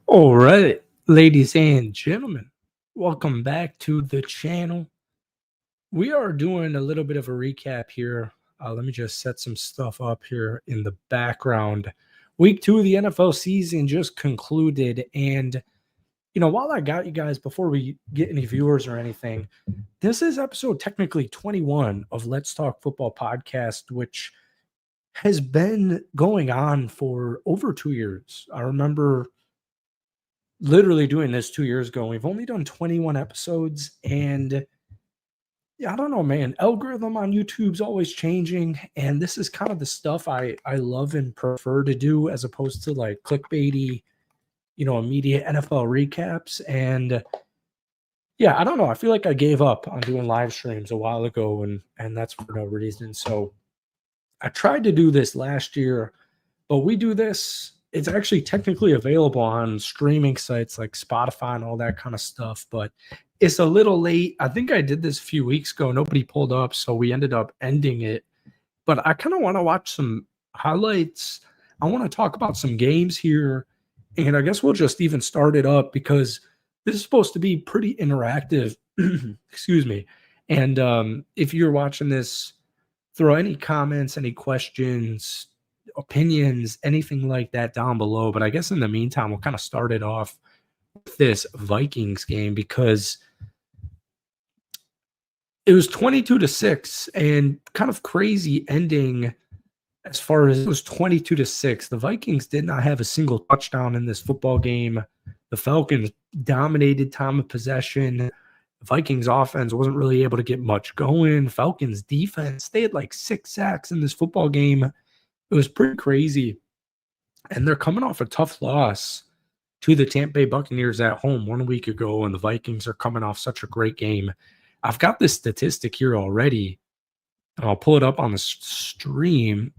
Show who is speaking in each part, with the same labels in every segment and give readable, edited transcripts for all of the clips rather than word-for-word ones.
Speaker 1: All right, ladies and gentlemen, welcome back to the channel. We are doing a little bit of a recap here. Let me just set some stuff up here in the background. Week 2 of the NFL season just concluded. And, while I got you guys, before we get any viewers or anything, this is episode technically 21 of Let's Talk Football podcast, which has been going on for over 2 years. I remember literally doing this 2 years ago. We've only done 21 episodes, and yeah, I don't know, man. Algorithm on YouTube's always changing, and this is kind of the stuff I love and prefer to do as opposed to like clickbaity, immediate NFL recaps. And yeah, I don't know. I feel like I gave up on doing live streams a while ago, and that's for no reason. So I tried to do this last year, but we do this. It's actually technically available on streaming sites like Spotify and all that kind of stuff, but it's a little late. I think I did this a few weeks ago. Nobody pulled up, so we ended up ending it. But I kind of want to watch some highlights. I want to talk about some games here, and I guess we'll just even start it up because this is supposed to be pretty interactive. Excuse me. And if you're watching this, throw any comments, any questions, opinions, anything like that down below. But I guess in the meantime, we'll kind of start it off with this Vikings game because it was 22-6 and kind of crazy ending as far as it was 22-6. The Vikings did not have a single touchdown in this football game. The Falcons dominated time of possession. The Vikings offense wasn't really able to get much going. Falcons defense, they had like 6 sacks in this football game. It was pretty crazy. And they're coming off a tough loss to the Tampa Bay Buccaneers at home 1 week ago, and the Vikings are coming off such a great game. I've got this statistic here already, and I'll pull it up on the stream.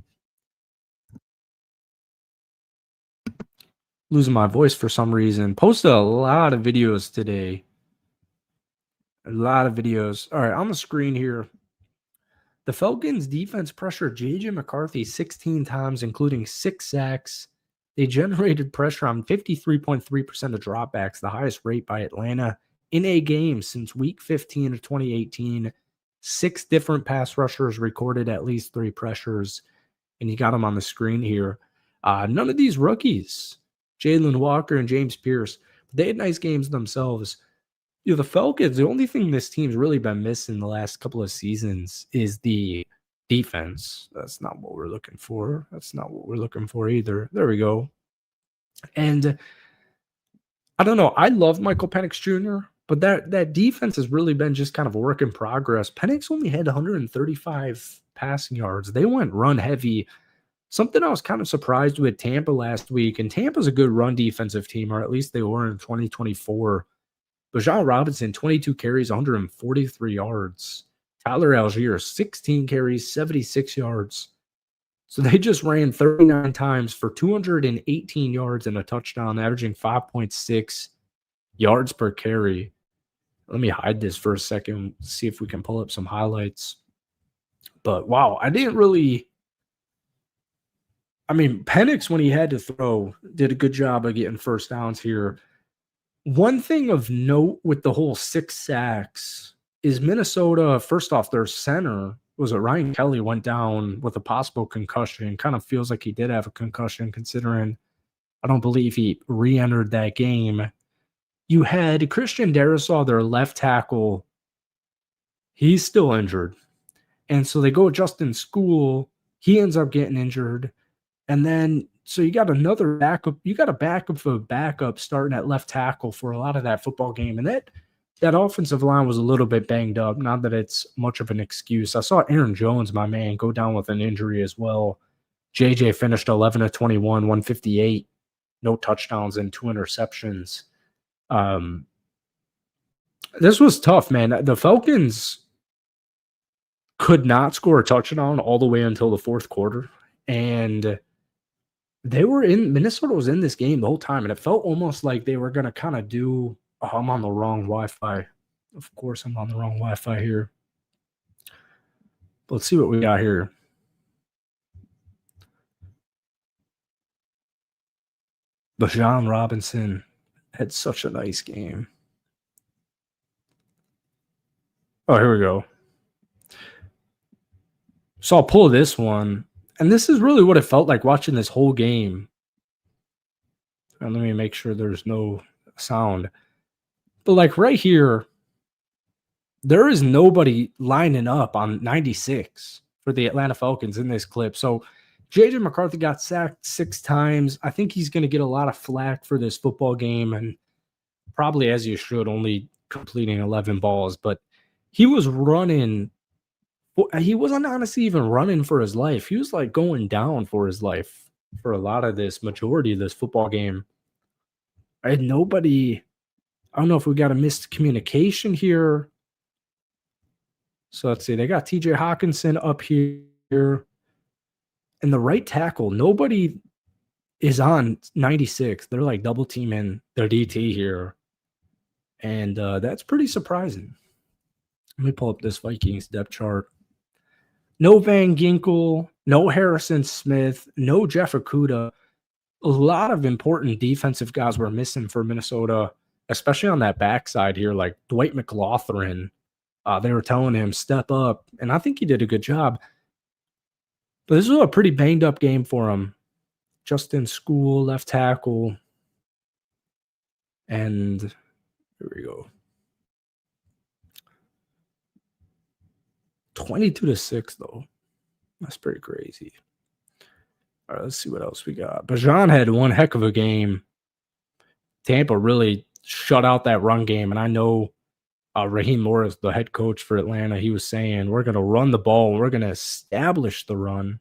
Speaker 1: Losing my voice for some reason. Posted a lot of videos today. A lot of videos. All right, on the screen here. The Falcons defense pressured J.J. McCarthy 16 times, including 6 sacks. They generated pressure on 53.3% of dropbacks, the highest rate by Atlanta in a game since week 15 of 2018. 6 different pass rushers recorded at least 3 pressures, and you got them on the screen here. None of these rookies, Jalen Walker and James Pierce, they had nice games themselves. The Falcons, the only thing this team's really been missing the last couple of seasons is the defense. That's not what we're looking for. That's not what we're looking for either. There we go. And I don't know. I love Michael Penix Jr., but that defense has really been just kind of a work in progress. Penix only had 135 passing yards. They went run heavy. Something I was kind of surprised with Tampa last week, and Tampa's a good run defensive team, or at least they were in 2024. Bijan Robinson, 22 carries, 143 yards. Tyler Algier, 16 carries, 76 yards. So they just ran 39 times for 218 yards and a touchdown, averaging 5.6 yards per carry. Let me hide this for a second, see if we can pull up some highlights. But wow, Penix, when he had to throw, did a good job of getting first downs here. One thing of note with the whole 6 sacks is Minnesota, first off, their center, was it Ryan Kelly, went down with a possible concussion. Kind of feels like he did have a concussion considering I don't believe he re-entered that game. You had Christian Darrisaw, their left tackle. He's still injured. And so they go with Justin School. He ends up getting injured. And then, so you got another backup. You got a backup of a backup starting at left tackle for a lot of that football game. And that offensive line was a little bit banged up. Not that it's much of an excuse. I saw Aaron Jones, my man, go down with an injury as well. JJ finished 11 of 21, 158, no touchdowns and 2 interceptions. This was tough, man. The Falcons could not score a touchdown all the way until the fourth quarter. And Minnesota was in this game the whole time, and it felt almost like they were going to kind of do, I'm on the wrong Wi-Fi. Of course, I'm on the wrong Wi-Fi here. Let's see what we got here. Bijan Robinson, had such a nice game. Oh, here we go. So I'll pull this one. And this is really what it felt like watching this whole game. And let me make sure there's no sound. But like right here, there is nobody lining up on 96 for the Atlanta Falcons in this clip. So JJ McCarthy got sacked 6 times. I think he's going to get a lot of flack for this football game, and probably as you should, only completing 11 balls. But he was running. He wasn't honestly even running for his life. He was like going down for his life for a lot of this majority of this football game. I had nobody. I don't know if we got a missed communication here. So let's see. They got TJ Hawkinson up here. And the right tackle, nobody is on 96. They're like double teaming their DT here. And that's pretty surprising. Let me pull up this Vikings depth chart. No Van Ginkel, no Harrison Smith, no Jeff Okudah. A lot of important defensive guys were missing for Minnesota, especially on that backside here, like Dwight McLaughlin. They were telling him, step up. And I think he did a good job. But this was a pretty banged up game for him. Justin School, left tackle. And here we go. 22-6, though. That's pretty crazy. All right, let's see what else we got. Bajan had one heck of a game. Tampa really shut out that run game. And I know Raheem Morris, the head coach for Atlanta, he was saying, we're going to run the ball. We're going to establish the run.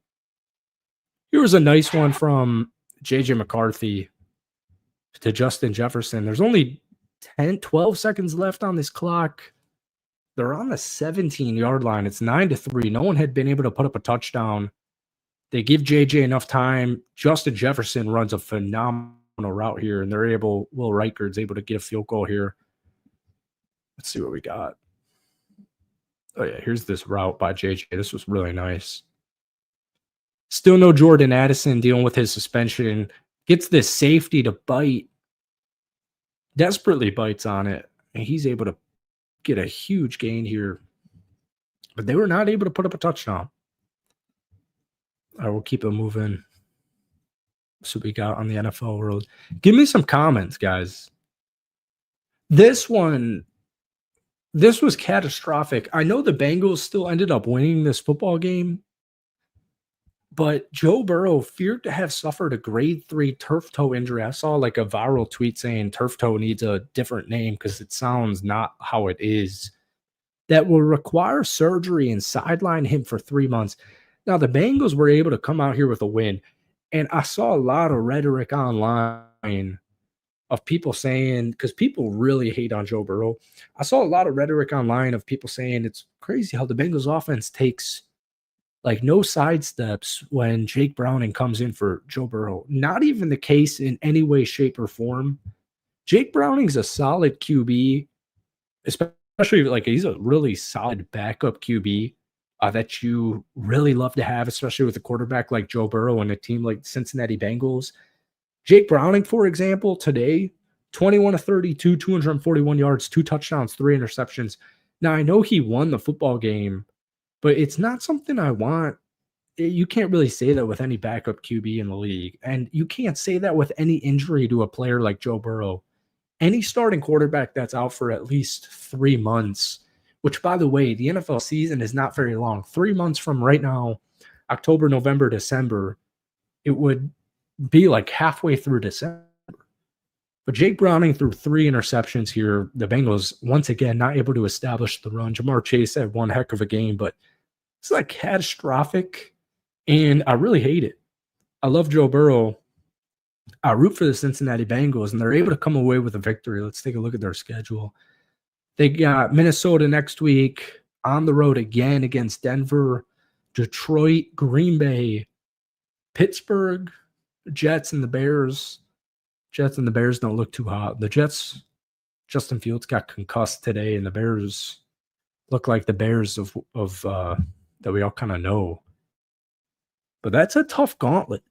Speaker 1: Here was a nice one from J.J. McCarthy to Justin Jefferson. There's only 12 seconds left on this clock. They're on the 17-yard line. It's 9-3. No one had been able to put up a touchdown. They give J.J. enough time. Justin Jefferson runs a phenomenal route here, and they're able, Will Reichard's able to get a field goal here. Let's see what we got. Oh, yeah, here's this route by J.J. This was really nice. Still no Jordan Addison dealing with his suspension. Gets this safety to bite. Desperately bites on it. And he's able to get a huge gain here. But they were not able to put up a touchdown. All right, we'll keep it moving. So we got on the NFL world. Give me some comments, guys. This was catastrophic. I know the Bengals still ended up winning this football game, but Joe Burrow feared to have suffered a grade 3 turf toe injury. I saw like a viral tweet saying turf toe needs a different name because it sounds not how it is. That will require surgery and sideline him for 3 months. Now, the Bengals were able to come out here with a win, and I saw a lot of rhetoric online of people saying, because people really hate on Joe Burrow. I saw a lot of rhetoric online of people saying it's crazy how the Bengals offense takes like no sidesteps when Jake Browning comes in for Joe Burrow. Not even the case in any way, shape, or form. Jake Browning's a solid QB, especially like he's a really solid backup QB that you really love to have, especially with a quarterback like Joe Burrow and a team like Cincinnati Bengals. Jake Browning, for example, today, 21-32, 241 yards, 2 touchdowns, 3 interceptions. Now, I know he won the football game, but it's not something I want. You can't really say that with any backup QB in the league. And you can't say that with any injury to a player like Joe Burrow. Any starting quarterback that's out for at least 3 months, which, by the way, the NFL season is not very long. 3 months from right now, October, November, December, it would be like halfway through December. But Jake Browning threw 3 interceptions here. The Bengals, once again, not able to establish the run. Jamar Chase had one heck of a game, but it's like catastrophic, and I really hate it. I love Joe Burrow. I root for the Cincinnati Bengals, and they're able to come away with a victory. Let's take a look at their schedule. They got Minnesota next week, on the road again against Denver, Detroit, Green Bay, Pittsburgh, Jets, and the Bears. Jets and the Bears don't look too hot. The Jets, Justin Fields got concussed today, and the Bears look like the Bears of that we all kind of know. But that's a tough gauntlet.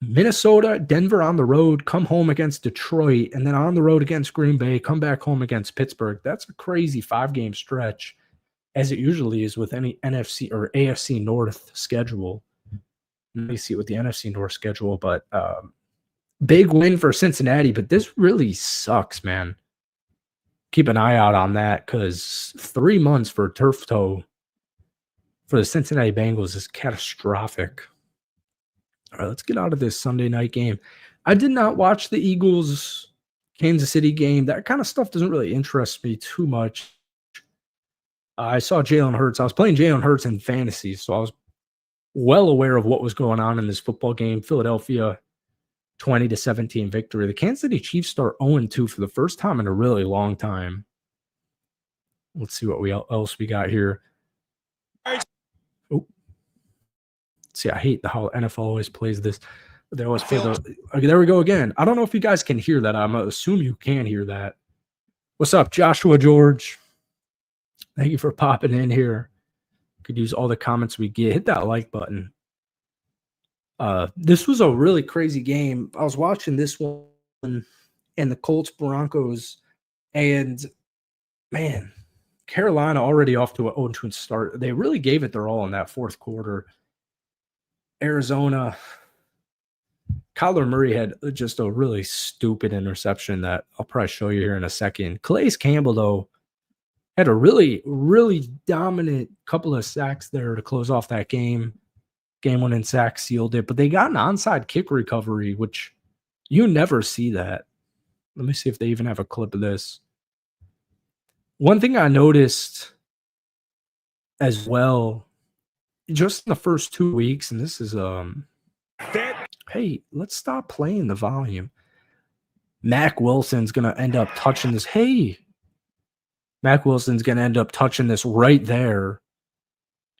Speaker 1: Minnesota, Denver on the road, come home against Detroit, and then on the road against Green Bay, come back home against Pittsburgh. That's a crazy 5-game stretch, as it usually is with any NFC or AFC North schedule. Let me see it with the NFC North schedule, but big win for Cincinnati, but this really sucks, man. Keep an eye out on that because 3 months for turf toe for the Cincinnati Bengals is catastrophic. All right, let's get out of this Sunday night game. I did not watch the Eagles Kansas City game. That kind of stuff doesn't really interest me too much. I saw Jalen Hurts. I was playing Jalen Hurts in fantasy, so I was well aware of what was going on in this football game. Philadelphia 20-17 victory. The Kansas City Chiefs start 0-2 for the first time in a really long time. Let's see what else we got here. Oh. See, I hate how NFL always plays this. They always play okay, there we go again. I don't know if you guys can hear that. I'm assuming you can hear that. What's up, Joshua George? Thank you for popping in here. Could use all the comments we get. Hit that like button. This was a really crazy game. I was watching this one and the Colts Broncos, and man, Carolina already off to an 0-2 start. They really gave it their all in that fourth quarter. Arizona, Kyler Murray had just a really stupid interception that I'll probably show you here in a second. Calais Campbell, though, had a really, really dominant couple of sacks there to close off that game. Game-winning sack sealed it, but they got an onside kick recovery, which you never see that. Let me see if they even have a clip of this. One thing I noticed as well, just in the first 2 weeks, and this is hey, let's stop playing the volume. Mac Wilson's gonna end up touching this. Hey, Mac Wilson's gonna end up touching this right there.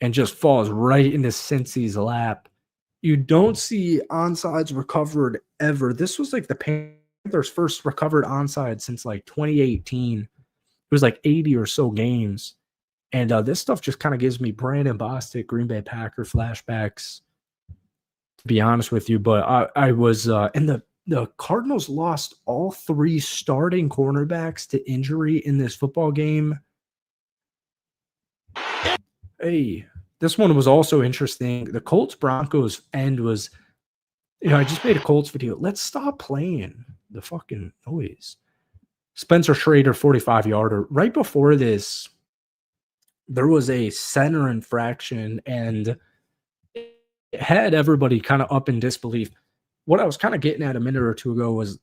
Speaker 1: And just falls right into Cincy's lap. You don't see onsides recovered ever. This was like the Panthers' first recovered onside since like 2018. It was like 80 or so games. And this stuff just kind of gives me Brandon Bostic, Green Bay Packer flashbacks, to be honest with you. But I was and the Cardinals lost all 3 starting cornerbacks to injury in this football game. Hey, this one was also interesting. The Colts Broncos end was, I just made a Colts video. Let's stop playing the fucking noise. Spencer Schrader, 45-yarder. Right before this, there was a center infraction, and it had everybody kind of up in disbelief. What I was kind of getting at a minute or two ago was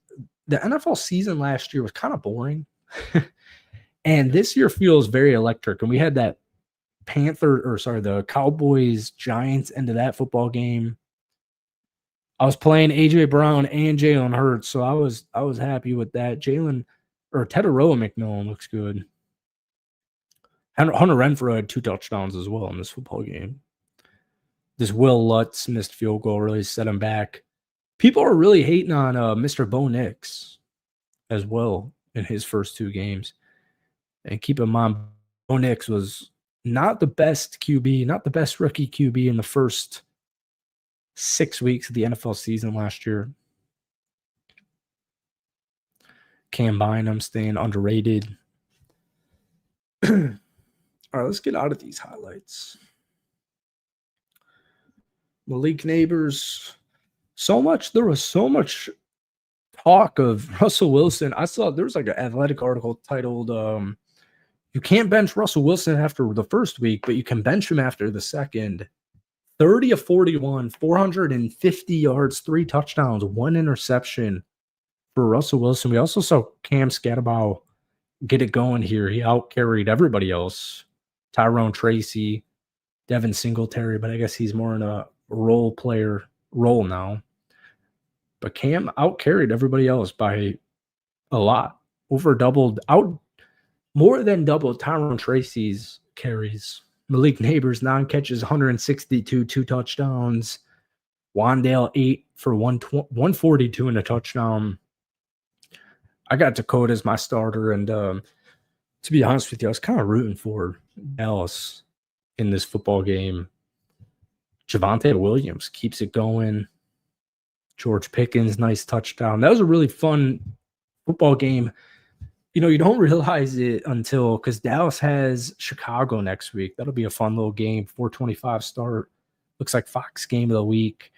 Speaker 1: the NFL season last year was kind of boring. And this year feels very electric. And we had that the Cowboys Giants end of that football game. I was playing AJ Brown and Jalen Hurts, so I was happy with that. Teteroa McMillan looks good. Hunter Renfrow had 2 touchdowns as well in this football game. This Will Lutz missed field goal really set him back. People are really hating on Mr. Bo Nix as well in his first 2 games. And keep in mind, Bo Nix was not the best QB, not the best rookie QB in the first 6 weeks of the NFL season last year. Cam Bynum staying underrated. All right, let's get out of these highlights. Malik Neighbors. There was so much talk of Russell Wilson. I saw there was like an athletic article titled you can't bench Russell Wilson after the first week, but you can bench him after the second. 30 of 41, 450 yards, 3 touchdowns, 1 interception for Russell Wilson. We also saw Cam Scatterbaugh get it going here. He out-carried everybody else. Tyrone Tracy, Devin Singletary, but I guess he's more in a role now. But Cam out-carried everybody else by a lot. More than doubled Tyrone Tracy's carries. Malik Neighbors, 9 catches, 162, 2 touchdowns. Wandale, 8 for 142 and a touchdown. I got Dakota as my starter, and to be honest with you, I was kind of rooting for Dallas in this football game. Javonte Williams keeps it going. George Pickens, nice touchdown. That was a really fun football game. You don't realize it until because Dallas has Chicago next week. That'll be a fun little game. 4:25 start. Looks like Fox game of the week.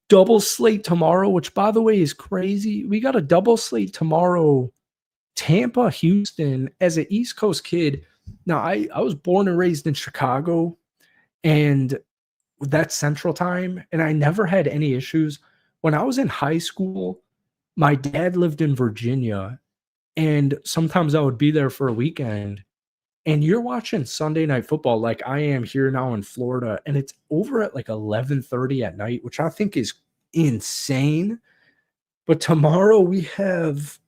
Speaker 1: Double slate tomorrow, which by the way is crazy. We got a double slate tomorrow. Tampa, Houston. As an East Coast kid, now I was born and raised in Chicago, and that's Central Time, and I never had any issues. When I was in high school, my dad lived in Virginia, and sometimes I would be there for a weekend, and you're watching Sunday Night Football like I am here now in Florida, and it's over at like 11:30 at night, which I think is insane. But tomorrow we have,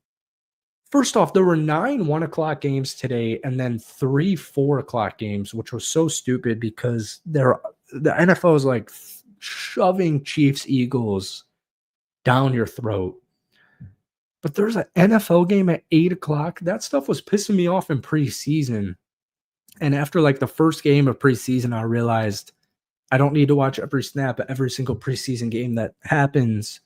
Speaker 1: first off, there were 9 1 o'clock games today and then 3 4 o'clock games, which was so stupid because the NFL is like shoving Chiefs Eagles down your throat. But there's an NFL game at 8 o'clock. That stuff was pissing me off in preseason. And after like the first game of preseason, I realized I don't need to watch every snap of every single preseason game that happens.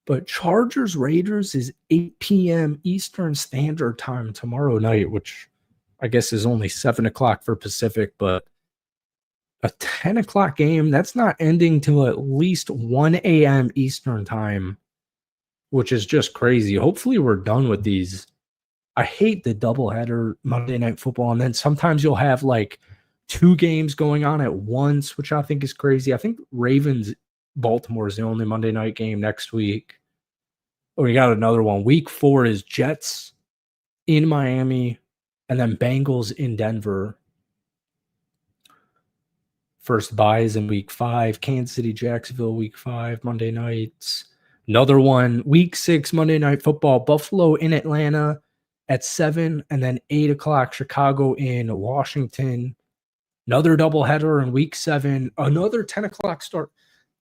Speaker 1: But Chargers Raiders is 8 p.m. Eastern Standard Time tomorrow night, which I guess is only 7 o'clock for Pacific. But a 10 o'clock game, that's not ending till at least 1 a.m. Eastern Time, which is just crazy. Hopefully we're done with these. I hate the doubleheader Monday Night Football, and then sometimes you'll have like 2 games going on at once, which I think is crazy. I think Ravens-Baltimore is the only Monday night game next week. Oh, we got another one. Week 4 is Jets in Miami, and then Bengals in Denver. First buys in week 5. Kansas City, Jacksonville, week 5, Monday nights. Another one, week 6, Monday Night Football, Buffalo in Atlanta at 7, and then 8 o'clock, Chicago in Washington. Another doubleheader in week 7, another 10 o'clock start.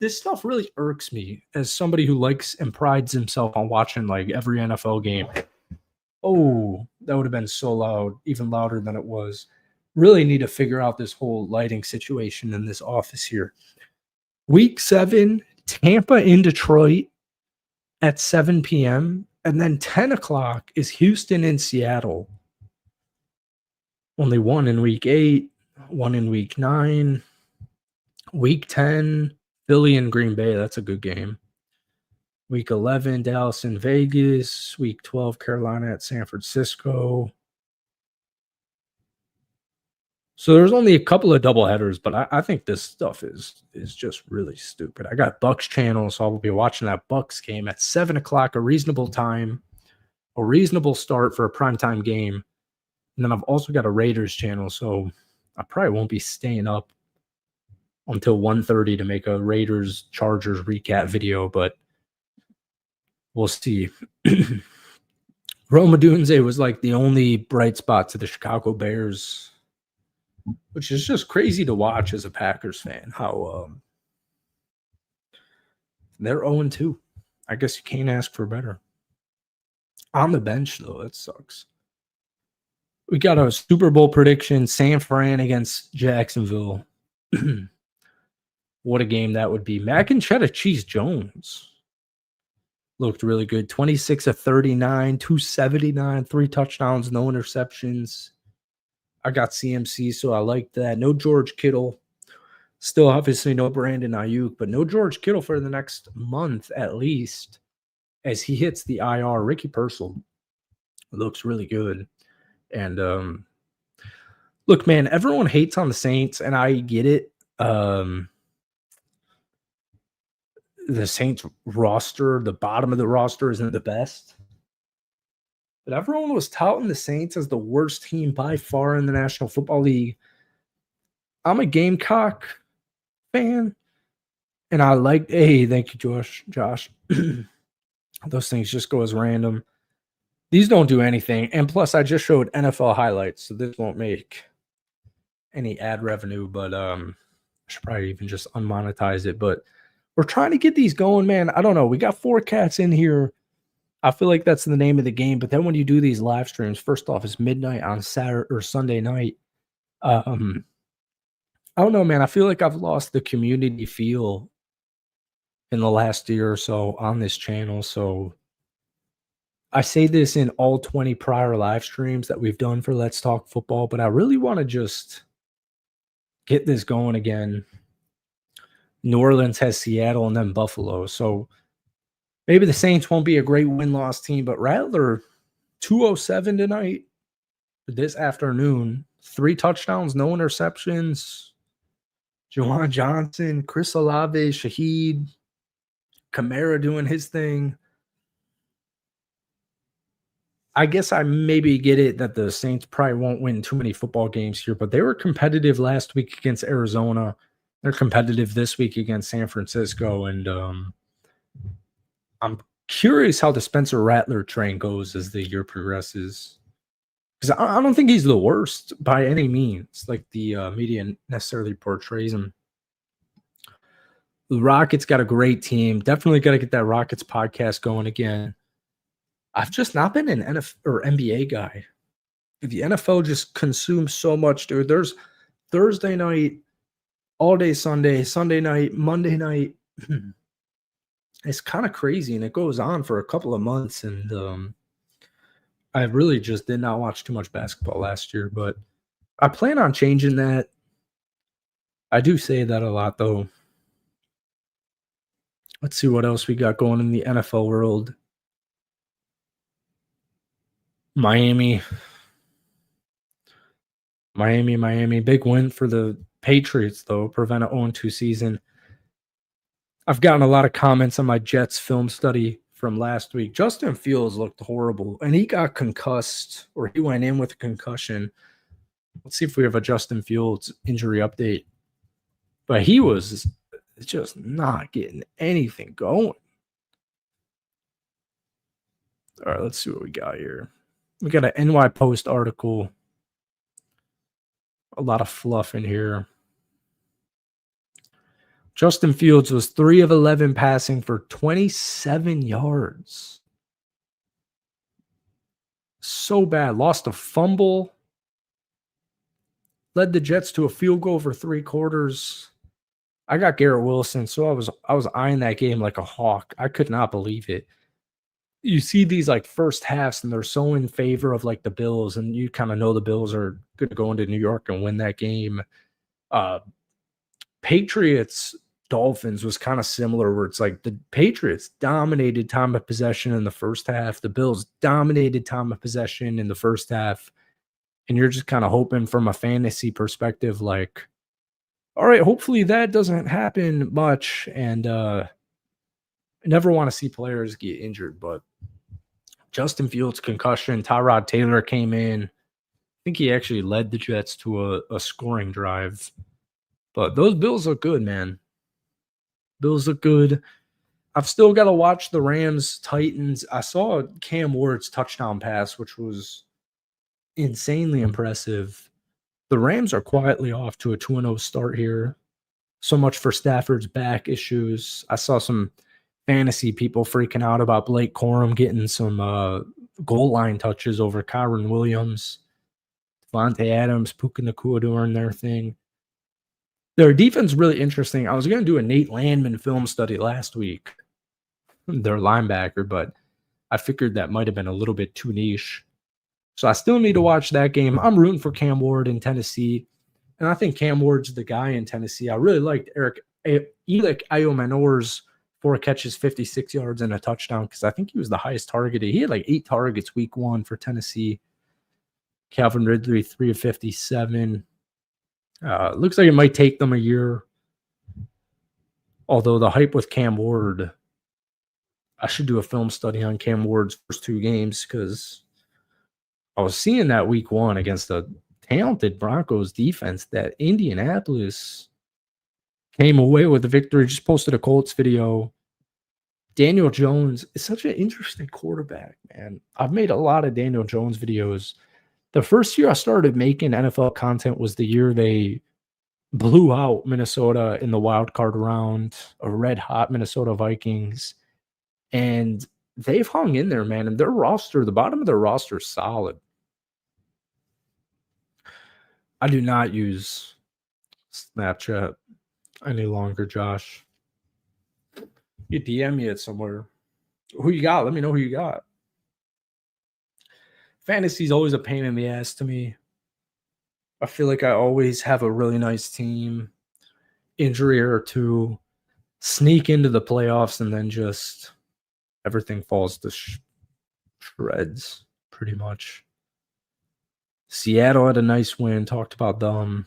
Speaker 1: This stuff really irks me as somebody who likes and prides himself on watching like every NFL game. Oh, that would have been so loud, even louder than it was. Really need to figure out this whole lighting situation in this office here. Week 7, Tampa in Detroit at 7 p.m. And then 10 o'clock is Houston in Seattle. Only one in week 8, one in week 9. Week 10, Philly and Green Bay. That's a good game. Week 11, Dallas and Vegas. Week 12, Carolina at San Francisco. So there's only a couple of doubleheaders, but I think this stuff is just really stupid. I got Bucks channel, so I'll be watching that Bucks game at 7 o'clock, a reasonable time, a reasonable start for a primetime game. And then I've also got a Raiders channel, so I probably won't be staying up until 1:30 to make a Raiders-Chargers recap video, but we'll see. Rome Odunze was like the only bright spot to the Chicago Bears, which is just crazy to watch as a Packers fan, how they're 0-2. I guess you can't ask for better. On the bench, though, that sucks. We got a Super Bowl prediction, San Fran against Jacksonville. What a game that would be. Mac and Cheddar Cheese Jones looked really good. 26 of 39, 279, 3 touchdowns, no interceptions. I got CMC, so I like that. No George Kittle. Still, obviously, no Brandon Ayuk, but no George Kittle for the next month at least as he hits the IR. Ricky Purcell looks really good. And look, man, everyone hates on the Saints, and I get it. The Saints roster, the bottom of the roster isn't the best. But everyone was touting the Saints as the worst team by far in the National Football League. I'm a Gamecock fan, and I like, hey, thank you, Josh. Those things just go as random. These don't do anything. And plus, I just showed NFL highlights, so this won't make any ad revenue, but I should probably even just unmonetize it. But we're trying to get these going, man. I don't know. We got 4 cats in here. I feel like that's the name of the game. But then when you do these live streams, first off, it's midnight on Saturday or Sunday night. I don't know, man. I feel like I've lost the community feel in the last year or so on this channel. So I say this in all 20 prior live streams that we've done for Let's Talk Football, but I really want to just get this going again. New Orleans has Seattle and then Buffalo. So maybe the Saints won't be a great win-loss team, but Rattler 207 tonight, this afternoon, 3 touchdowns, no interceptions. Juwan Johnson, Chris Olave, Shaheed, Kamara doing his thing. I guess I maybe get it that the Saints probably won't win too many football games here, but they were competitive last week against Arizona. They're competitive this week against San Francisco, and I'm curious how the Spencer Rattler train goes as the year progresses. Because I don't think he's the worst by any means, like the media necessarily portrays him. The Rockets got a great team. Definitely got to get that Rockets podcast going again. I've just not been an NFL or NBA guy. The NFL just consumes so much, dude. There's Thursday night, all day Sunday, Sunday night, Monday night. It's kind of crazy, and it goes on for a couple of months. And I really just did not watch too much basketball last year, but I plan on changing that. I do say that a lot, though. Let's see what else we got going in the NFL world. Miami. Big win for the Patriots, though. Prevent an 0-2 season. I've gotten a lot of comments on my Jets film study from last week. Justin Fields looked horrible, and he got concussed, or he went in with a concussion. Let's see if we have a Justin Fields injury update. But he was just not getting anything going. All right, let's see what we got here. We got an NY Post article. A lot of fluff in here. Justin Fields was 3 of 11 passing for 27 yards. So bad. Lost a fumble. Led the Jets to a field goal for 3 quarters. I got Garrett Wilson, so I was eyeing that game like a hawk. I could not believe it. You see these like first halves, and they're so in favor of like the Bills, and you kind of know the Bills are going to go into New York and win that game. Patriots Dolphins was kind of similar, where it's like the Patriots dominated time of possession in the first half. The Bills dominated time of possession in the first half. And you're just kind of hoping from a fantasy perspective, like, all right, hopefully that doesn't happen much. And I never want to see players get injured, but Justin Fields concussion, Tyrod Taylor came in. I think he actually led the Jets to a scoring drive. But those Bills look good, man. Bills look good. I've still got to watch the Rams Titans. I saw Cam Ward's touchdown pass, which was insanely impressive. The Rams are quietly off to a 2-0 start here. So much for Stafford's back issues. I saw some fantasy people freaking out about Blake Corum getting some goal line touches over Kyron Williams. Devontae Adams, Puka Nacua doing their thing. Their defense is really interesting. I was going to do a Nate Landman film study last week, their linebacker, but I figured that might have been a little bit too niche. So I still need to watch that game. I'm rooting for Cam Ward in Tennessee, and I think Cam Ward's the guy in Tennessee. I really liked Elic Ayomanor's 4 catches, 56 yards, and a touchdown, because I think he was the highest targeted. He had like 8 targets week 1 for Tennessee. Calvin Ridley, 3 of 57. Looks like it might take them a year. Although the hype with Cam Ward, I should do a film study on Cam Ward's first 2 games, because I was seeing that week 1 against a talented Broncos defense that Indianapolis came away with the victory. Just posted a Colts video. Daniel Jones is such an interesting quarterback, man. I've made a lot of Daniel Jones videos. The first year I started making NFL content was the year they blew out Minnesota in the wild card round, a red hot Minnesota Vikings. And they've hung in there, man. And their roster, the bottom of their roster is solid. I do not use Snapchat any longer, Josh. You DM me it somewhere. Who you got? Let me know who you got. Fantasy's always a pain in the ass to me. I feel like I always have a really nice team, injury or two, sneak into the playoffs, and then just everything falls to shreds pretty much. Seattle had a nice win. Talked about them.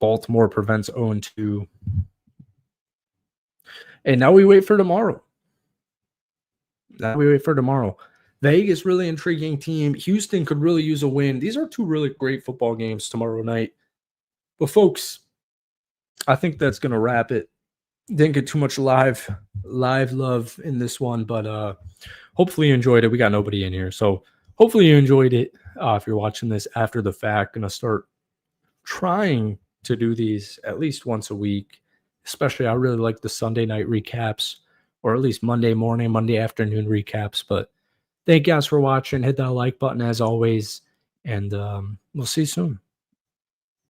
Speaker 1: Baltimore prevents 0-2. And now we wait for tomorrow. Vegas, really intriguing team. Houston could really use a win. These are two really great football games tomorrow night. But folks, I think that's going to wrap it. Didn't get too much live love in this one, but hopefully you enjoyed it. We got nobody in here, so hopefully you enjoyed it. If you're watching this after the fact, going to start trying to do these at least once a week. Especially, I really like the Sunday night recaps, or at least Monday morning, Monday afternoon recaps. But thank you guys for watching. Hit that like button as always, and we'll see you soon.